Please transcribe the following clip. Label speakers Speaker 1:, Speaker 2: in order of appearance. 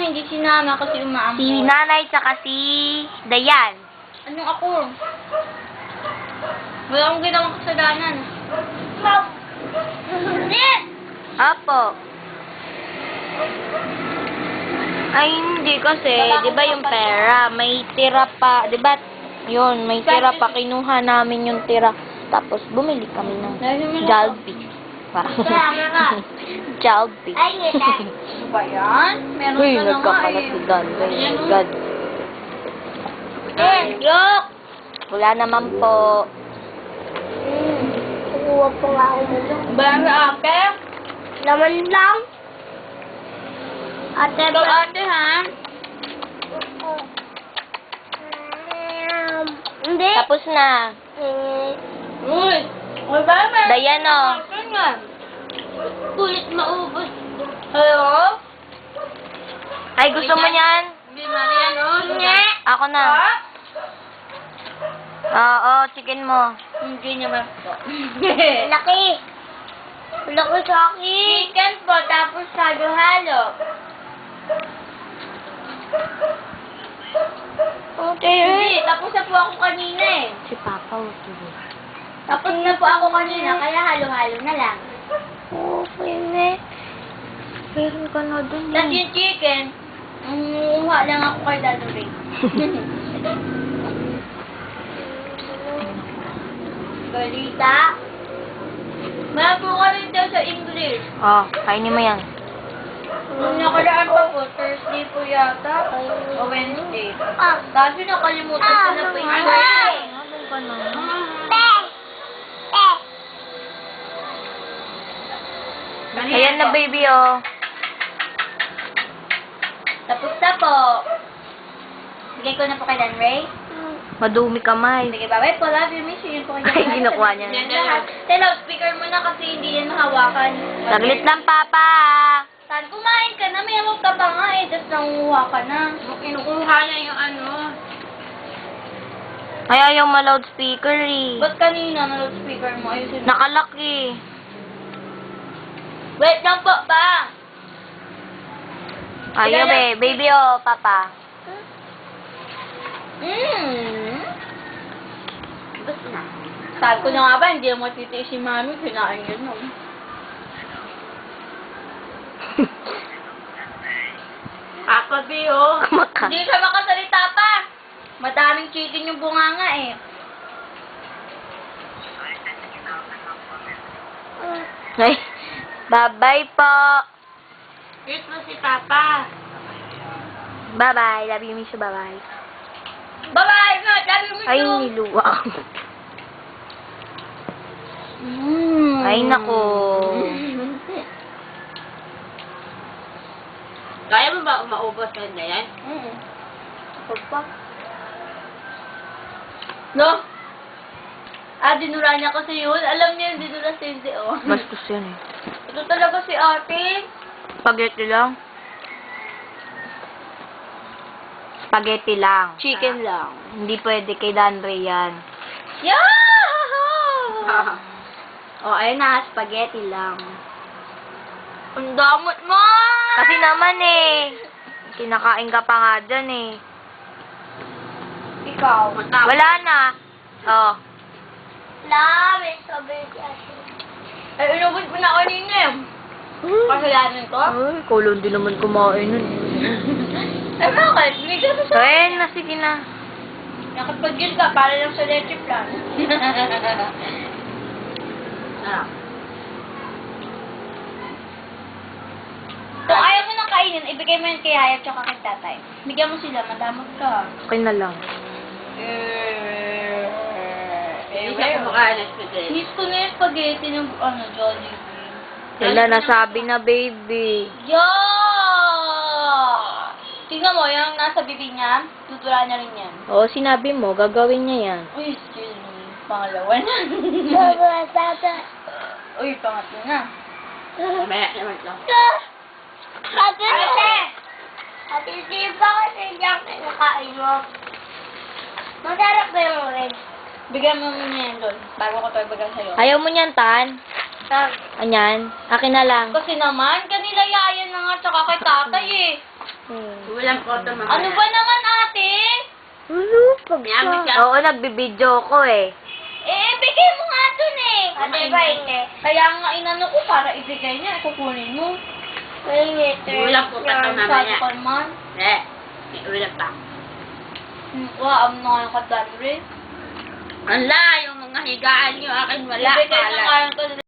Speaker 1: hindi sinama kasi umaambon.
Speaker 2: Si nanay tsaka si Dayan.
Speaker 1: Anong ako? Wala akong ginawang kasalanan. Hindi!
Speaker 2: Apo. Ay, hindi kasi, di ba yung pera, may tira pa, di ba? Yun, may tira pa, kinuha namin yung tira. Tapos, bumili kami ng Jollibee. Jollibee.
Speaker 1: Ano ba yan? Meron
Speaker 2: Uy,
Speaker 1: ka na nga
Speaker 2: nagkakalat
Speaker 1: eh.
Speaker 2: si Dan. Oh my God.
Speaker 1: Yok!
Speaker 2: Wala naman po.
Speaker 3: Kukuha pa nga ako nito.
Speaker 1: Ba yan sa ate?
Speaker 3: Laman lang. Ate,
Speaker 1: Ikaw ate ha?
Speaker 3: Hindi.
Speaker 2: Tapos na.
Speaker 1: Uy! Uy ba? Meron
Speaker 2: Dayan,
Speaker 1: ka
Speaker 2: oh.
Speaker 1: na nga. Kulit maubos. Hello?
Speaker 2: Ay, gusto mo niyan?
Speaker 1: Hindi mali yan oh.
Speaker 3: Nga.
Speaker 2: Ako na.
Speaker 1: Ha?
Speaker 2: Oo, chicken mo.
Speaker 1: Hindi naman po.
Speaker 3: Laki. Laki sa akin.
Speaker 1: Chicken po, tapos halo-halo.
Speaker 3: Okay.
Speaker 1: Hindi, tapos na po ako kanina eh.
Speaker 2: Si Papa,
Speaker 1: Tapos na po ako kanina, kaya halo-halo na lang.
Speaker 3: Okay, ne.
Speaker 2: Meron ka na dun
Speaker 1: Tapos yung chicken, umuha lang ako kay Dado Ray. Balita. Mapo ka rin daw sa English.
Speaker 2: Oh, kainin mo yan.
Speaker 1: Nung nakaraan pa po, Thursday po yata, o Wednesday. Kasi nakalimutan ko na po yung Thursday.
Speaker 2: Ano ka na? Ayan na, baby, oh.
Speaker 1: Tapos na po. Bigay ko na po kay Dan Ray.
Speaker 2: Madumi kamay.
Speaker 1: Sige, bye-bye po. Love you, miss you. Yun po kayo.
Speaker 2: Ay, kinukuha niya.
Speaker 1: Loudspeaker mo na kasi hindi yan mahawakan.
Speaker 2: Saglit lang, Papa.
Speaker 1: Saan kumain ka na? May hawag ka pa nga eh. Tapos nanguha ka na. Kinukuha niya yung ano.
Speaker 2: Ay, ayaw ma-loudspeaker, eh.
Speaker 1: Ba't kanina na loudspeaker mo? Ayusin mo.
Speaker 2: Nakalaki.
Speaker 1: Wait lang po ba?
Speaker 2: Ayaw, baby, oh, Papa.
Speaker 1: Basta na. Sabi ko na nga ba, hindi mo matitiis si Mami. Kinain yun no. Papa B, oh.
Speaker 2: Kumaka.
Speaker 1: Hindi siya makasalita pa. Madaming chicken yung bunganga eh.
Speaker 2: Ay, bye-bye po.
Speaker 1: Kiss mo si Papa.
Speaker 2: Bye-bye. Love you, miss you. Bye-bye.
Speaker 1: Bye-bye! Love you, miss
Speaker 2: Ay,
Speaker 1: you.
Speaker 2: niluwa. Ay, nako.
Speaker 1: Kaya mo ba maubos na yan? Pa. No? Dinura niya kasi yun. Alam niya yung dinura si Hindi, oh.
Speaker 2: Bastos yan, eh.
Speaker 1: Ito talaga si ate.
Speaker 2: Spaghetti lang. Spaghetti lang.
Speaker 1: Chicken lang.
Speaker 2: Hindi pwede kay Danre yan.
Speaker 1: Yahoo! Oh, ayun na. Spaghetti lang. Ang damot mo!
Speaker 2: Kasi naman, eh. Kinakain ka pa nga dyan, eh.
Speaker 1: Ikaw.
Speaker 2: Wala na. Oh.
Speaker 3: Lami, sabi ko.
Speaker 1: Ay, inubos mo na kanina eh. Kasalanan ko?
Speaker 2: Ay, kulon din naman kumain nun.
Speaker 1: Ay, bakit? Binigyan ko sa...
Speaker 2: Ay, na, sige na.
Speaker 1: Nakapag-gil ka, para lang sa leche plan. Kung ayaw mo nang kainin, ibigay mo yun kay Hayat tsaka kay Tatay. Bigyan mo sila, madamot ka.
Speaker 2: Okay na lang.
Speaker 1: Hindi siya kumakain ng spaghetti. Miss ko na yung spaghetti ng Jollibee.
Speaker 2: Wala, nasabi na, baby.
Speaker 1: Yeah! Tingnan mo, yung nasa bibig niya, tutula niya rin yan.
Speaker 2: Oo, sinabi mo, gagawin niya yan.
Speaker 1: Uy, excuse me. Pangalawa na.
Speaker 3: Tata.
Speaker 1: Uy, pangatlo na. Maya naman lang.
Speaker 3: Ate,
Speaker 1: Ate!
Speaker 3: Ate, di ba kasi yung kinakain mo? Masarap ba yung red?
Speaker 1: Bigyan mo muna yan doon, bago ko ito ibigay sa'yo.
Speaker 2: Ayaw mo niyan, Tan? Anyan? Akin na lang.
Speaker 1: Kasi naman, kanila yayan na nga, tsaka kay tatay eh. Walang photo mamaya.
Speaker 2: Ano ba naman, ate?
Speaker 3: Ano?
Speaker 1: Mayami siya.
Speaker 2: Oo, nagbibideo ko eh.
Speaker 1: Eh, bigay mo nga dun eh.
Speaker 3: Ate ba hindi?
Speaker 1: Kaya nga inano ko para ibigay niya, kukunin mo.
Speaker 3: Walang
Speaker 1: po pa ito mamaya. Sabi ko naman.
Speaker 2: May ulam pa.
Speaker 1: Wow, na nga yung kadami rin.
Speaker 2: Ala, yung mga higaan nyo, akin wala.
Speaker 1: Ibigay na nga yung